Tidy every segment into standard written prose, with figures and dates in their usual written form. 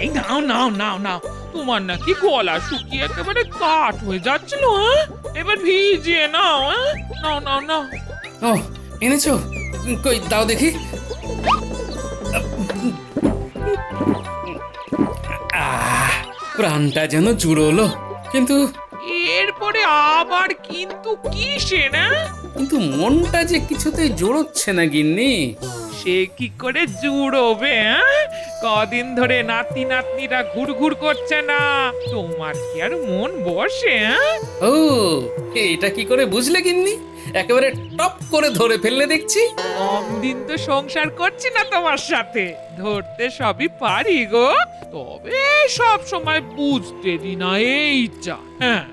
এই নাও নাও নাও নাও, তোমার নাকি গলা শুকিয়ে একেবারে কাঠ হয়ে যাচ্ছিল, হ্যাঁ? এবার ভিজিয়ে নাও, হ্যাঁ? নাও নাও নাও। ও এনেছো, কই দাও দেখি। প্রাণটা যেন জুড়োলো, কিন্তু এরপরে আবার কিন্তু কিসে না? কিন্তু মনটা যে কিছুতেই জোড়চ্ছে না গিন্নি। সে কি করে জুড়োবে, হ্যাঁ? কদিন ধরে নাতি নাতনিরা ঘুরঘুর করছে না, তোমার কি আর মন বসে, হ্যাঁ? ও এটা কি করে বুঝলে গিন্নি? একেবারে টপ করে ধরে ফেললে দেখছি। কম দিন তো সংসার করছি না তোমার সাথে, ধরতে সবই পারি গো, তবে সব সময় বুঝতে দি না, এই যা। হ্যাঁ,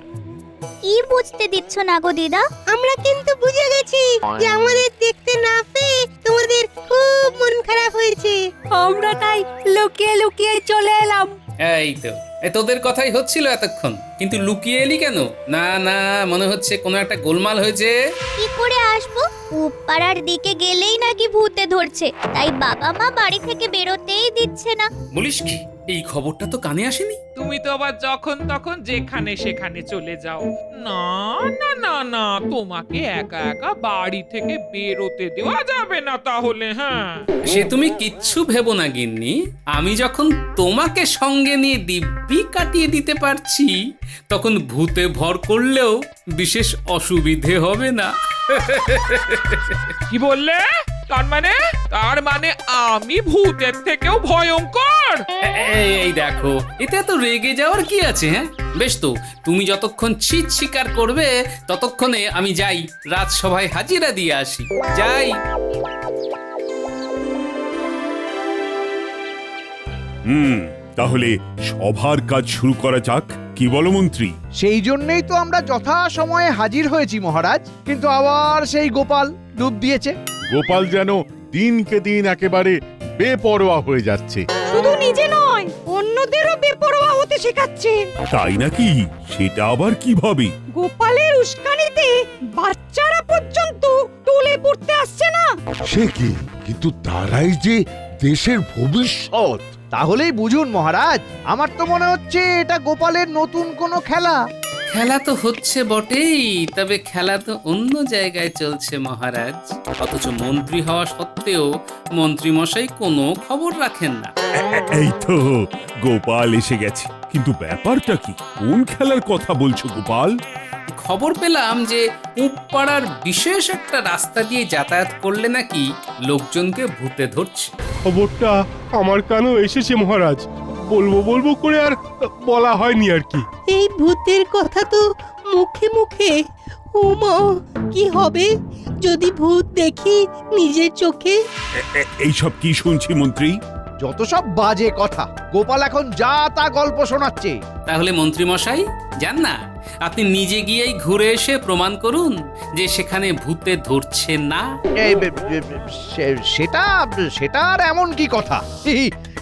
কি বুঝতে দিচ্ছ না গো দিদা? আমরা কিন্তু বুঝে গেছি যে আমাদের দেখতে না পেয়ে তোমাদের খুব মন খারাপ হয়েছে। আমরা তাই লুকিয়ে লুকিয়ে চলে এলাম। এই তো তোদের কথাই হচ্ছিল এতক্ষণ, কিন্তু লুকিয়ে এলি কেন? না না, মনে হচ্ছে কোনো একটা গোলমাল হয়েছে। কি করে আসবো? পাড়ার দিকে গেলেই নাকি ভূতে ধরছে, তাই বাবা মা বাড়ি থেকে বেরোতেই দিচ্ছে না। বলিস কি? এই খবরটা তো কানে আসেনি। তুমি তো আবার যখন তখন যেখানে সেখানে চলে যাও। না না না না, তোমাকে একা একা বাড়ি থেকে বেরোতে দেওয়া যাবে না তাহলে। হ্যাঁ, সে তুমি কিচ্ছু ভেবো না গিন্নি, আমি যখন তোমাকে সঙ্গে নিয়ে দিব্যি কাটিয়ে দিতে পারছি, তখন ভূতে ভর করলেও বিশেষ অসুবিধে হবে না। কি বললে? তার মানে আমি ভূতের থেকেও ভয়ঙ্কর? এই দেখো, এতে তো রেগে যাওয়ার কি আছে? হ্যাঁ বেশ, তো তুমি যতক্ষণ ছিট শিকার করবে ততক্ষণে আমি যাই রাজসভায় হাজিরা দিয়ে আসি। যাই। তাহলে সভার কাজ শুরু করা যাক, কি বলো মন্ত্রী? সেই জন্যই তো আমরা যথা সময়ে হাজির হয়েছি মহারাজ, কিন্তু আবার সেই গোপাল ডুব দিয়েছে। গোপাল যেন দিনকে দিন একেবারে বেপরোয়া হয়ে যাচ্ছে। শুধু নিজে নয়, অন্যদেরও বেপরোয়া হতে শেখাচ্ছে। তাই নাকি? সেটা আবার কিভাবে? গোপালের উস্কানিতে বাচ্চারা পর্যন্ত টলে পড়তে আসছে না। সে কি? কিন্তু তারাই যে দেশের ভবিষ্যৎ। তাহলেই বুঝুন মহারাজ, আমার তো মনে হচ্ছে এটা গোপালের নতুন কোনো খেলা। খেলা তো হচ্ছে বটেই, তবে খেলা তো অন্য জায়গায় চলছে মহারাজ। অথচ মন্ত্রী হওয়া সত্ত্বেও মন্ত্রী মশাই কোনো খবর রাখেন না। এই তো গোপাল এসে গেছে, কিন্তু ব্যাপারটা কি? কোন খেলার কথা বলছো গোপাল? খবর পেলাম যে উপপাড়ার বিশেষ একটা রাস্তা দিয়ে যাতায়াত করলে নাকি লোকজনকে ভূতে ধরছে। খবরটা আমার কানেও এসেছে মহারাজ, বলবো বলবো করে আর বলা হয়নি আর কি। এই ভূতের কথা তো মুখে মুখে। ওমা, কি হবে যদি ভূত দেখি নিজের চোখে? এইসব কি শুনছি মন্ত্রী? যত সব বাজে কথা, গোপাল এখন যা তা গল্প শোনাচ্ছে। তাহলে মন্ত্রী মশাই যান না, আপনি নিজে গিয়েই ঘুরে এসে প্রমাণ করুন যে সেখানে ভূতে ধরছে না। সেটা আর এমন কি কথা?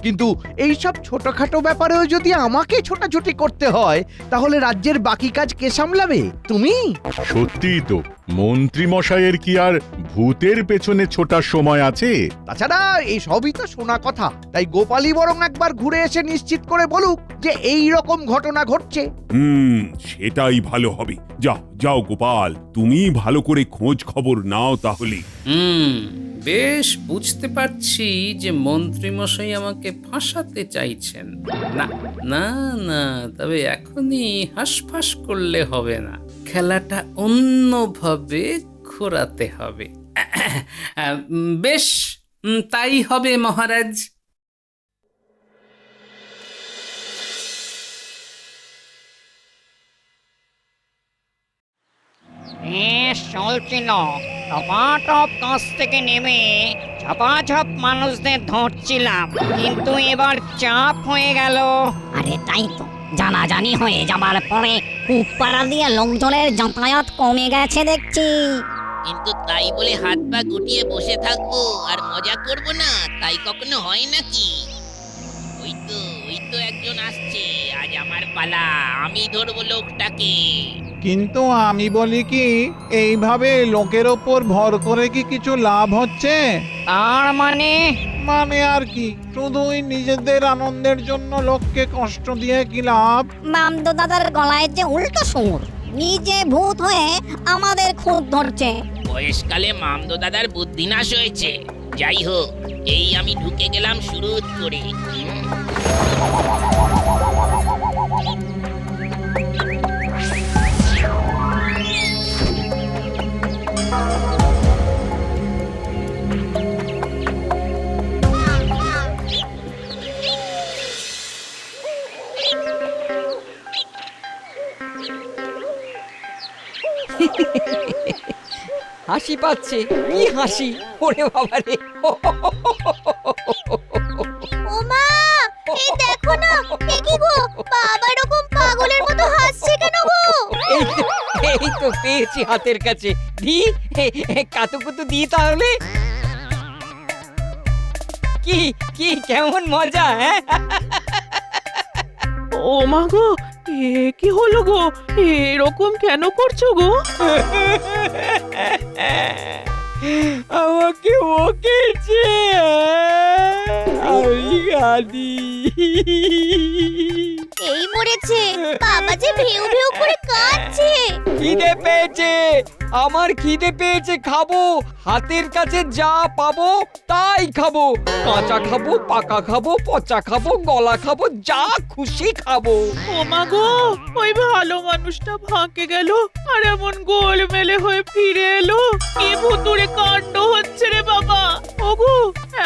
কিন্তু এইসব ছোটখাটো ব্যাপারেও যদি আমাকে ছোটাছুটি করতে হয়, তাহলে রাজ্যের বাকি কাজ কে সামলাবে? তুমি? সত্যি তো, মন্ত্রী মশাইয়ের কি আর ভূতের পেছনে ছোটার সময় আছে? তাছাড়া এই সবই তো শোনা কথা, তাই গোপালই বরং একবার ঘুরে এসে নিশ্চিত করে বলুক যে এই রকম ঘটনা ঘটছে। সেটাই ভালো হবে। যাও যাও গোপাল, তুমি ভালো করে খোঁজ খবর নাও তাহলে। বেশ বুঝতে পারছি যে মন্ত্রী মশাই আমাকে ফাঁসাতে চাইছেন। না না না, তবে এখনই হাঁসফাঁস করলে হবে না, খেলাটা অন্যভাবে ঘোরাতে হবে। বেশ, তাই হবে মহারাজ। চলছিল টপাটপ গাছ থেকে নেমে ঝপাঝপ মানুষদের ধরছিলাম, কিন্তু এবার চাপ হয়ে গেল। আরে তাই তো, জানাজানি হয়ে যাবার পরে উপপাড়া দিয়ে লোকজনের যাতায়াত কমে গেছে দেখছি। কিন্তু তাই বলে হাত পা গুটিয়ে বসে থাকবো আর মজা করব না, তাই কখনো হয় নাকি? ওই তো একজন আসছে, আজ আমার পালা, আমি ধরবো লোকটাকে। কিন্তু আমি বলি কি, এইভাবে লোকের ওপর ভর করে কি কিছু লাভ হচ্ছে? তার মানে মানে আর কি, শুধুই নিজেদের আনন্দের জন্য লোককে কষ্ট দিয়ে কি লাভ? মামদো দাদার গলায় যে উল্টো সুর, নিজে ভূত হয়ে আমাদের খুঁত ধরছে। বয়সকালে মামদো দাদার বুদ্ধিনাশ হয়েছে। যাই হোক, এই আমি ঢুকে গেলাম শুরুত করে। হাসি পাচ্ছে, কি হাসি! ওরে বাবা রে! ওমা, এই দেখো না, এ কি গো? বাবা এরকম পাগলের মতো হাসছে কেন গো? এই তো পেয়েছি হাতের কাছে, দি কাতুকুতু দি তাহলে। কি কি কেমন মজা, হ্যাঁ? ও মা গো, এ কি হলো গো? এরকম কেন করছো গো? আমাকে বকেছে, আমি গালি। এই মরেছে, বাবা যে ভেউ ভেউ করে কাঁদছে। খিদে পেয়েছে, আমার খিদে পেয়েছে, খাবো। হাতের কাছে যা পাবো তাই খাবো। কাঁচা খাবো, পাকা খাবো, পচা খাবো, গলা খাবো, যা খুশি খাবো। ও মা গো, ওই ভালো মানুষটা ফাঁকে গেল আর এমন গোলমেলে হয়ে ফিরে এলো। কি ভুতুড়ে কাণ্ড হচ্ছে রে বাবা! ওগো,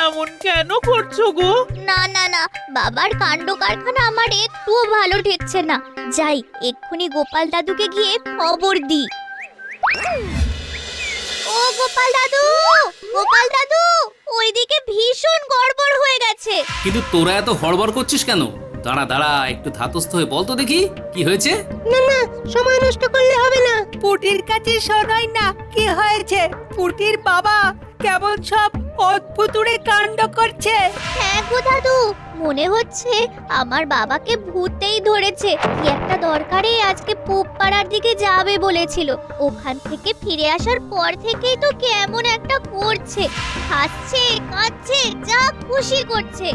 এমন কেন করছো গো? না না না, বাবার কাণ্ড কারখানা আমার একটুও ভালো ঠেকছে না। যাই, এক্ষুনি গোপাল দাদুকে গিয়ে খবর দিই। ও গোপাল দাদু, গোপাল দাদু, ওইদিকে ভীষণ গড়বড় হয়ে গেছে। কিন্তু তোরা এত হড়বড় করছিস কেন? দাঁড়া দাঁড়া, একটু ধাতস্থ হয়ে বল তো দেখি কি হয়েছে। না না, সময় নষ্ট করলে হবে না। পুটির কাছে শোনাই না কি হয়েছে। পুটির বাবা কেমন সব অদ্ভুতুড়ে কাণ্ড করছে। হ্যাঁ গো দাদু, মনে হচ্ছে আমার বাবাকে ভূতেই ধরেছে। কি একটা দরকারে আজকে পূব পাড়ার দিকে যাবে বলেছিল। ওখান থেকে ফিরে আসার পর থেকেই তো কেমন একটা করছে, হাসছে, কাঁদছে, যা খুশি করছে।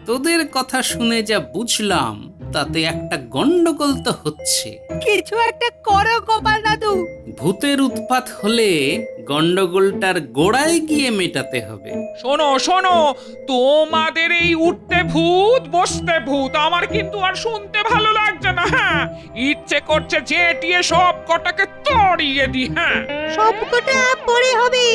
তোদের কথা শুনে যা বুঝলাম তাতে একটা গন্ডগোল তো হচ্ছে। কিছু একটা করো গোপাল দাদু। ভূতের উৎপাত হলে গন্ডগোলটার গোড়ায় গিয়ে মেটাতে হবে। শোনো শোনো, তোমাদের এই উঠতে ভূত বসতে ভূত আমার কিন্তু আর শুনতে ভালো লাগছে না। হ্যাঁ, ইচ্ছে করছে যেটিয়ে সব কটাকে তড়িয়ে দি। হ্যাঁ, সব কটা পরে হবে,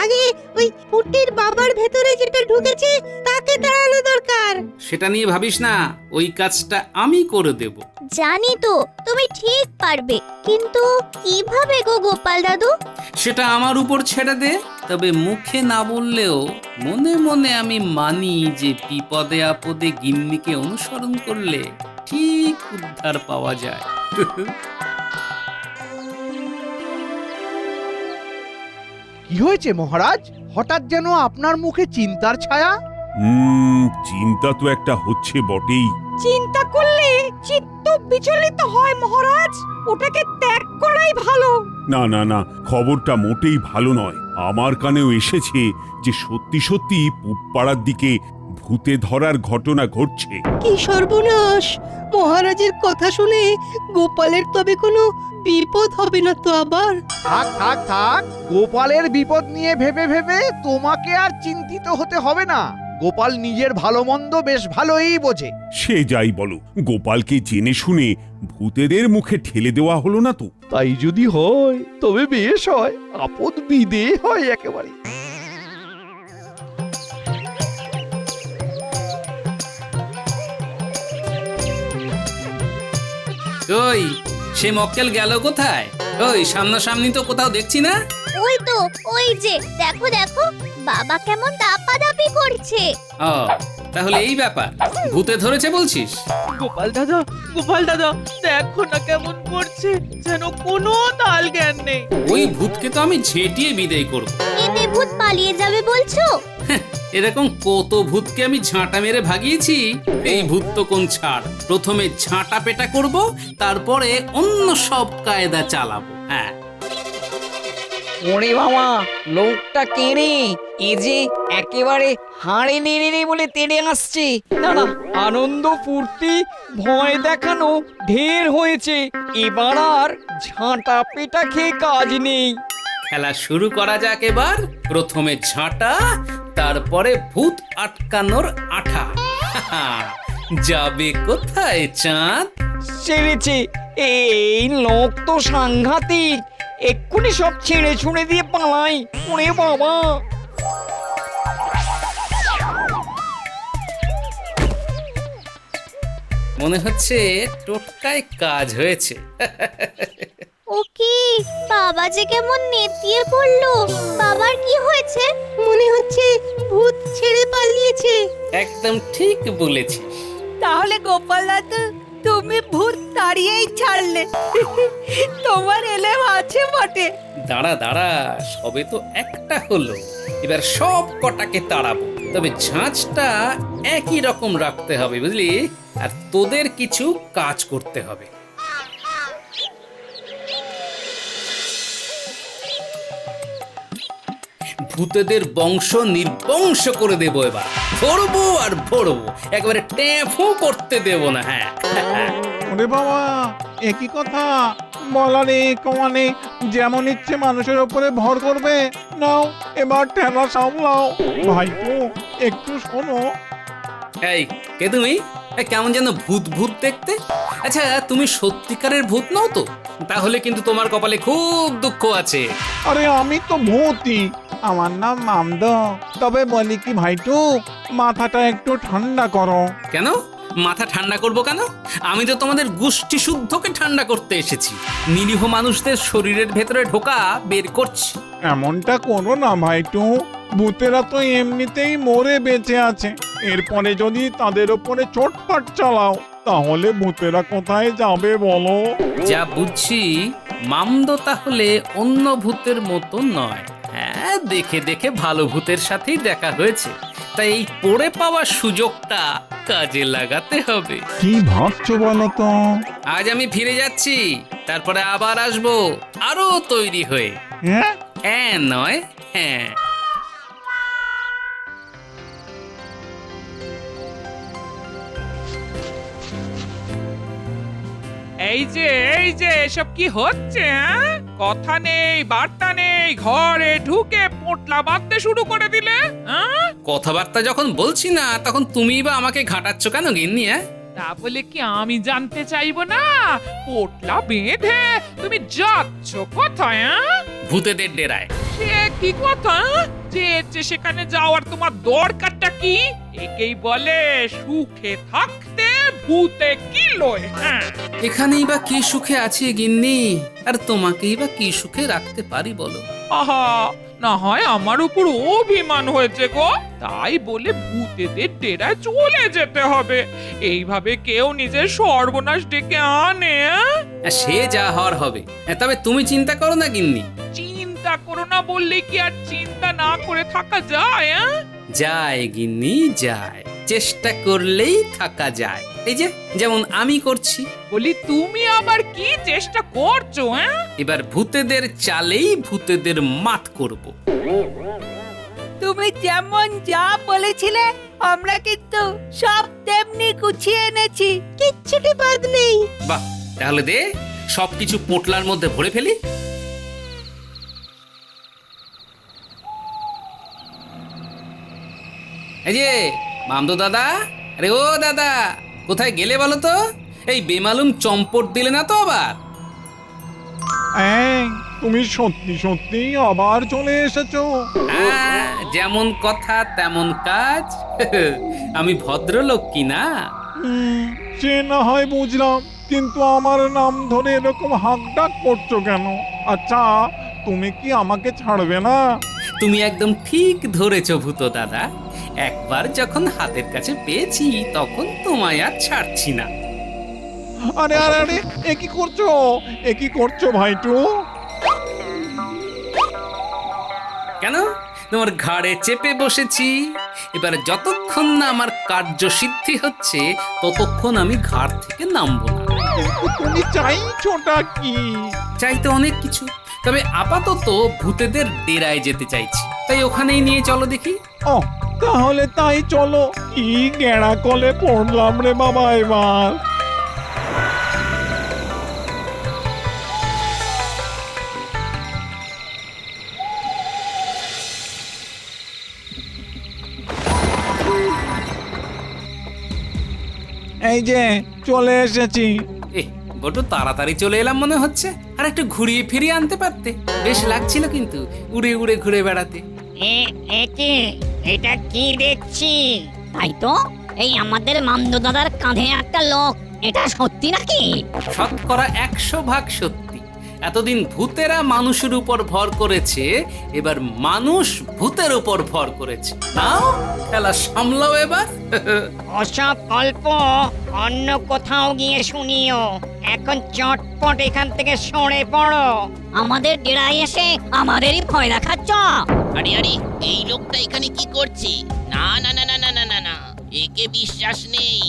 আগে ওই পুটির বাবার ভেতরে যেটা ঢুকেছে তাকে তাড়ানো দরকার। সেটা নিয়ে ভাবিস না, ওই কাজটা আমি করে দেব। জানি তো তুমি ঠিক পারবে, কিন্তু কিভাবে গো গোপাল দাদু? সেটা আমার উপর ছেড়ে দে। তবে মুখে না বললেও মনে মনে আমি মানি যে বিপদে আপদে গিন্নিকে অনুসরণ করলে ঠিক উদ্ধার পাওয়া যায়। কি হয়েছে মহারাজ? হঠাৎ যেন আপনার মুখে চিন্তার ছায়া। চিন্তা তো একটা হচ্ছে বটেই। চিন্তা করলে চিত্ত বিচলিত হয় মহারাজ, ওটাকে ত্যাগ করাই ভালো। না না না, খবরটা মোটেই ভালো নয়। আমার কানেও এসেছে যে সত্যি সত্যি পূবপাড়ার দিকে ভূতে ধরার ঘটনা ঘটছে। কি সর্বনাশ! মহারাজের কথা শুনে গোপালের তবে কোনো বিপদ হবে না তো আবার? থাক থাক থাক, গোপালের বিপদ নিয়ে ভেবে ভেবে তোমাকে আর চিন্তিত হতে হবে না। গোপাল নিজের ভালো মন্দ বেশ ভালোই বোঝে। সে যাই বলো, গোপালকে জেনে শুনে ভূতেদের মুখে ঠেলে দেওয়া হলো না তো? তাই যদি হয় তবে বেশ হয়, আপদ বিদে হয় একেবারে। ওই সে মক্কেল গেল কোথায়? ওই সামনাসামনি তো কোথাও দেখছি না। ওই তো, ওই যে দেখো দেখো, বাবা কেমন দাপাদাপি করছে। ও, তাহলে এই ব্যাপার, ভূতে ধরেছে বলছিস? গোপাল দাদা, গোপাল দাদা, দেখো না কেমন করছে, যেন কোনো তাল জ্ঞান নেই। ওই ভূতকে তো আমি ঝেঁটিয়ে বিদায় করব। এতে ভূত পালিয়ে যাবে বলছো? এরকম কত ভূতকে আমি ঝাঁটা মেরে ভাগিয়েছি। এই ভূত তো কোন ছাড়, প্রথমে ঝাঁটা পেটা করব, তারপরে অন্য সব কায়দা চালাবো। হ্যাঁ, ওরে বাবা, লোকটা কে রে? এ যে একেবারে হাড়ে নেড়ে রে বলে তেড়ে আসছে। না না, আনন্দ ফুর্তি ভয় দেখানো ঢের হয়েছে, এবার আর ঝাঁটা পেটা খেয়ে কাজ নেই। খেলা শুরু করা যাক এবার। প্রথমে ঝাঁটা, তারপরে ভূত আটকানোর আঠা। যাবে কোথায় চাঁদ? সেরেছে, এই লোক তো সাংঘাতিক, এক্ষুনি সব ছেড়ে ছুঁড়ে দিয়ে পালাই। ওরে বাবা, মনে হচ্ছে টোটকায় কাজ হয়েছে। ও কি, বাবা যে কেমন নেতিয়ে পড়লো। বাবার কি হয়েছে? মনে হচ্ছে ভূত ছেড়ে পালিয়েছে। একদম ঠিক বলেছিস। তাহলে গোপাল দাদু, তুমি ভূত তাড়িয়েই ছাড়লে। তোমার এলেম আছে বটে। দাঁড়া দাঁড়া, সবে তো একটা হলো, এবার সব কটাকে তাড়াবো। তবে ঝাঁঝটা একই রকম রাখতে হবে, বুঝলি? আর তোদের কিছু কাজ করতে হবে। ভূতেদের বংশ নির্বংশ করে দেবো এবার। ভরবো আর ভরবো, একেবারে ট্যাফও করতে দেবো না। হ্যাঁ, ওরে বাবা, একই কথা। বলা নেই কমা নেই, যেমন ইচ্ছে মানুষের ওপরে ভর করবে। নাও এবার ঠেলা সামলাও। ভাইপো, একটু শোনো। এই কে তুমি? কেমন যেন ভূত ভূত দেখতে। আচ্ছা, তুমি সত্যিকারের ভূত নও তো? তাহলে কিন্তু তোমার কপালে খুব দুঃখ আছে। আরে আমি তো ভূতই, আমার নাম মামদ। তবে বলি কি ভাইটু, মাথাটা একটু ঠান্ডা করো। কেন মাথা ঠান্ডা করব কেন? আমি তো তোমাদের গোষ্ঠী শুদ্ধকে ঠান্ডা করতে এসেছি। নিরীহ মানুষদের শরীরের ভেতরে ঢোকা বের করছি। এমনটা করো না ভাইটু, ভূতেরা তো এমনিতেই মরে বেঁচে আছে, এরপরে যদি তাদের ওপরে চোটপাট চালাও তাহলে ভূতেরা কোথায় যাবে বলো? যা বুঝছি মামদ তাহলে অন্য ভূতের মতো নয়। হ্যাঁ, দেখে দেখে ভালো ভূতের সাথেই দেখা হয়েছে, তাই এই পড়ে পাওয়ার সুযোগটা কাজে লাগাতে হবে। কি ভাবছো বলো তো? আজ আমি ফিরে যাচ্ছি, তারপরে আবার আসবো আরো তৈরি হয়ে। হ্যাঁ, হ্যাঁ নয় হ্যাঁ। এই যে এসব কি হচ্ছে? হ্যাঁ, কথা নেই বার্তা নেই, ঘরে ঢুকে পোটলা বাঁধতে শুরু করে দিলে। হ্যাঁ, কথাবার্তা যখন বলছি না, তখন তুমি বা আমাকে ঘাটাচ্ছ কেন গিন্নি? হ্যাঁ, তা বলে কি আমি জানতে চাইবো না? পোটলা বেঁধে তুমি যাচ্ছ কোথায়? হ্যাঁ, ভূতেদের ডেরায়। সে কি কথা? যে সেখানে যাওয়ার তোমার দরকারটা কি? একেই বলে সুখে থাকতে ভূতে কি লয়। হ্যাঁ, এখানেই বা কি সুখে আছি গিন্নি, আর তোমাকেই বা কি সুখে রাখতে পারি বলো? আহা, না হয় আমার উপর অভিমান হয়েছে গো, তাই বলে ভূতেদের ডেরায় চলে যেতে হবে। এইভাবে কেউ নিজের সর্বনাশ ডেকে আনে? সে যা হওয়ার হবে। তবে তুমি চিন্তা করো না গিন্নি। চিন্তা করো না বললে কি আর চিন্তা না করে থাকা যায়? যায় গিন্নি যায়, চেষ্টা করলেই থাকা যায়। এই যে যেমন আমি করছি। বলি তুমি আবার কি চেষ্টা করছো? এবার ভূতেদের চালেই ভূতেদের মাত করব। তুমি যেমন যা বলেছিলে আমরা কিন্তু সব তেমনি গুছিয়ে এনেছি, কিচ্ছুটি বাদ নেই। বাহ, তাহলে দে সবকিছু পোটলার মধ্যে ভরে ফেলি। এই যে মামদো দাদা, আরে ও দাদা, কোথায় গেলে বলো তো? এই বেমালুম চম্পট দিলে না তো আবার? এই, তুমি সত্যি সত্যি আবার চলে এসেছো? হ্যাঁ, যেমন কথা তেমন কাজ। আমি ভদ্রলোক কি না? সে না হয় বুঝলাম, কিন্তু আমার নাম ধরে এরকম হাঁক ডাক করছো কেন? আচ্ছা, তুমি কি আমাকে ছাড়বে না? তুমি একদম ঠিক ধরেছো ভূত দাদা, একবার যখন হাতের কাছে পেয়েছি তখন তোমায় আর ছাড়ছি না। আরে আরে আরে, এ কি করছো ভাইটু? কেন, তোমার ঘাড়ে চেপে বসেছি। এবার যতক্ষণ না আমার কার্য সিদ্ধি হচ্ছে ততক্ষণ আমি ঘাড় থেকে নামবো না। কিন্তু তুমি চাইছোটা কি? চাই তো অনেক কিছু, তবে আপাতত ভূতেদের ডেরায় যেতে চাইছি, তাই ওখানেই নিয়ে চলো দেখি। ও তাহলে তাই চলো। কি গেঁড়া কলে পড়লাম রে বাবা এবার। এই যে চলে এসেছি। বড় তাড়াতাড়ি চলে এলাম মনে হচ্ছে। আর একটু ঘুরিয়ে ফিরিয়ে আনতে পারতে, বেশ লাগছিল কিন্তু উড়ে উড়ে ঘুরে বেড়াতে। একে এটা কি দেখছি? তাই তো, এই আমাদের মামদো দাদার কাঁধে একটা লোক, এটা সত্যি নাকি? শতকরা 100% সত্যি। এতদিন ভূতেরা মানুষের উপর ভর করেছে, এবার মানুষ ভূতের উপর ভর করেছে। নাও খেলা সামলাও এবার। ওসব গল্প অন্য কোথাও গিয়ে শুনিও, এখন চটপট এখান থেকে সরে পড়ো। আমাদের ডেরায় এসে আমাদেরই ভয় দেখাচ্ছ? আরে আরে, এই লোকটা এখানে কি করছে? না না না না না না না না, একে বিশ্বাস নেই।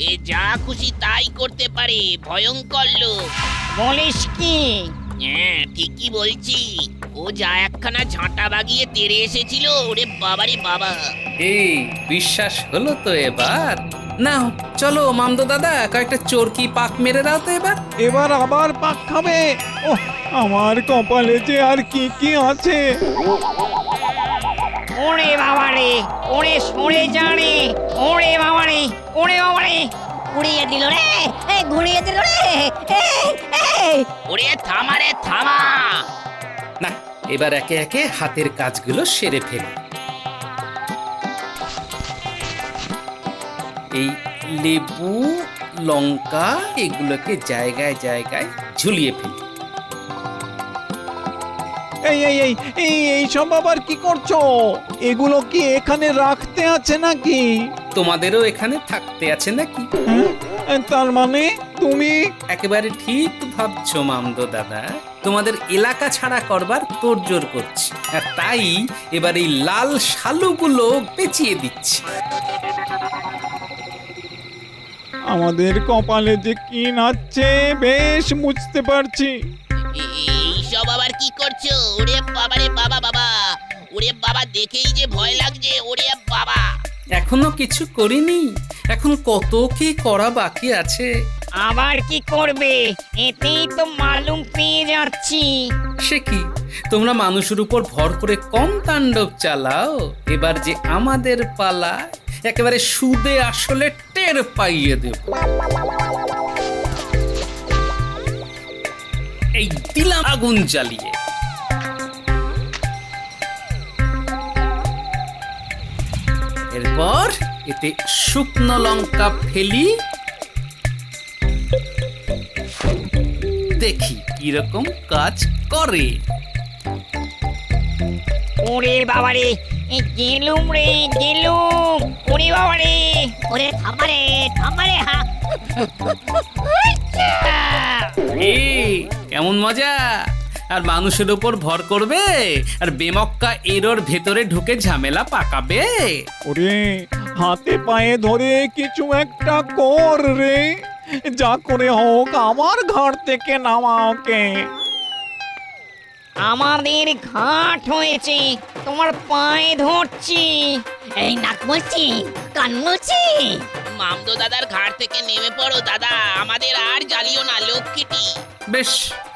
এ যা খুশি তাই করতে পারে, ভয়ঙ্কর লোক। বলিস কি? হ্যাঁ ঠিকই বলছি। ও যা একখানা ঝাঁটা বাগিয়ে তেড়ে এসেছিল, ওরে বাবারে বাবা। এই বিশ্বাস হলো তো এবার? নাও চলো মামদো দাদা, কয়েকটা চোরকি পাক মেরে দাও তো এবার। এবার আবার পাক খাবে? ও আমার কপালে যে আর কি কি আছে। ওরে বাবারে, ওরে সরে যা রে, ওরে বাবারে, ওরে বাবারে। ঘুরিয়ে দিল রে, ঘুরিয়ে দিল রে। ওরে থামা রে থামা। না, এবার একে একে হাতের কাজগুলো সেরে ফেলি। এই লেবু লঙ্কা এগুলোকে জায়গায় জায়গায় ঝুলিয়ে ফেলি। এই এই এই এই এইসব আবার কি করছো? এগুলো কি এখানে রাখতে আছে নাকি? তোমাদেরও এখানে থাকতে আছে নাকি? তার মানে তুমি? একেবারে ঠিক ভাবছো মামদো দাদা, তোমাদের এলাকা ছাড়া করবার তোড়জোড় করছি, আর তাই এবার এই লাল শালুগুলো পেঁচিয়ে দিচ্ছি। আমাদের কপালে যে কি নাচছে বেশ বুঝতে পারছি। এইসব আবার কি করছো? ওরে বাবারে বাবা বাবা, ওরে বাবা দেখেই যে ভয় লাগছে, ওরে বাবা। এখনো কিছু করিনি, এখন কত কি করা বাকি আছে। আবার কি করবে? এতেই তো মালুম পেয়ে যাচ্ছি। সে কি, তোমরা মানুষের উপর ভর করে কম তাণ্ডব চালাও, এবার যে আমাদের পালা, একেবারে সুদে আসলে টের পাইয়ে দেব। এই দিলাম আগুন জ্বালিয়ে। এরপর এতে শুকনো লঙ্কা ফেলি, দেখি কিরকম কাজ করে। ওরে বাবারে, গেলুম রে গেলুম, ওরে বাবারে। ওরে থামারে থামারে। এই কেমন মজা! আর মানুষের উপর ভর করবে, আর বেমক্কা এরোর ভেতরে ঢুকে ঝামেলা পাকাবে। ওরে হাতে পায়ে ধরে কিছু একটা কর রে, যা করে হোক আমার ঘর থেকে নামা ওকে। আমাদের ঘাট হয়েছে, তোমার পায়ে ধরছি। এই নাক বলছি, কান বলছি। মামদো দাদার ঘাট থেকে নেমে পড়ো দাদা, আমাদের আর জ্বালিও না লক্ষ্মীটি। বেশ,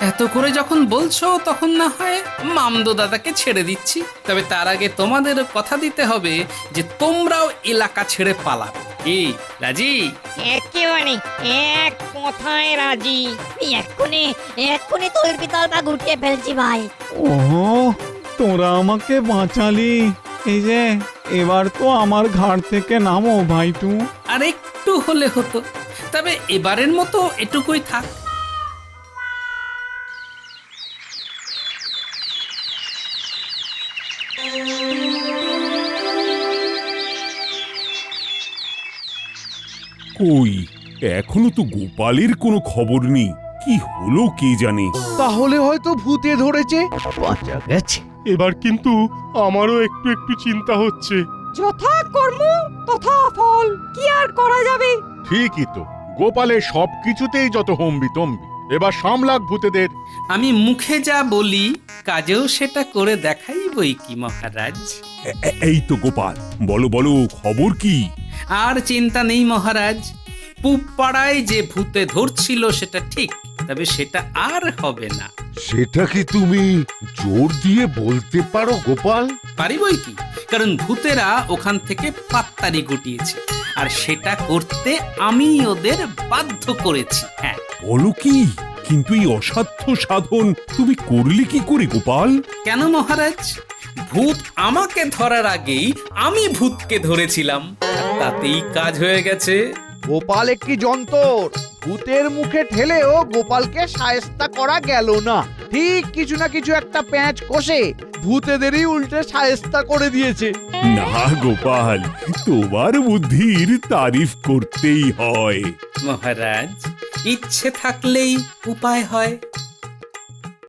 এত করে যখন বলছো তখন না হয় মামদো দাদাকে ছেড়ে দিচ্ছি। তবে তার আগে তোমাদের কথা দিতে হবে যে তোমরাও এলাকা ছেড়ে পালাবে। কি রাজি? একেবারে এক কথায় রাজি। এক্ষুনি এক্ষুনি তোর পিতলটা গুটিয়ে ফেলছি ভাই। ও তোরা আমাকে বাঁচালি। এই যে এবার তো আমার ঘাট থেকে নামো ভাইটু। আর একটু হলে হতো, তবে এবারের মতো এটুকুই থাক। কই, এখনো তো গোপালের কোনো খবর নেই। কি হলো কে জানে। তাহলে হয়তো ভূতে ধরেছে, বাঁচা গেছে। এবার কিন্তু আমারও একটু একটু চিন্তা হচ্ছে। যথা কর্ম তথা ফল, কি আর করা যাবে। ঠিকই তো, গোপালের সব কিছুতেই যত হম্বি তম্বি। এবার সামলাক ভূতেদের। আমি মুখে যা বলি কাজেও সেটা করে দেখাই বই কি মহারাজ। এই তো গোপাল, বলো বলো খবর কি? আর চিন্তা নেই মহারাজ, পূব পাড়ায় যে ভূতে ধরছিল সেটা ঠিক, তবে সেটা আর হবে না। সেটা কি তুমি জোর দিয়ে বলতে পারো গোপাল? পারি বই কি, কারণ ভূতেরা ওখান থেকে পাত্তারি গুটিয়েছে, আর সেটা করতে আমি ওদের বাধ্য করেছি। হ্যাঁ, বলো কি? কিন্তু এই অসাধ্য সাধন তুমি করলে কি করে গোপাল? কেন মহারাজ? ভূত আমাকে ধরার আগেই আমি ভূতকে ধরেছিলাম, আর তাতেই কাজ হয়ে গেছে। গোপাল একটি যন্তর, ভূতের মুখে ঠেলেও গোপালকে শায়েস্তা করা গেল না। ঠিক কিছু না কিছু একটা প্যাঁচ কষে ভূতেদেরই উল্টে শায়েস্তা করে দিয়েছে। না গোপাল, তোমার বুদ্ধির তারিফ করতেই হয়। মহারাজ, ইচ্ছে থাকলেই উপায় হয়।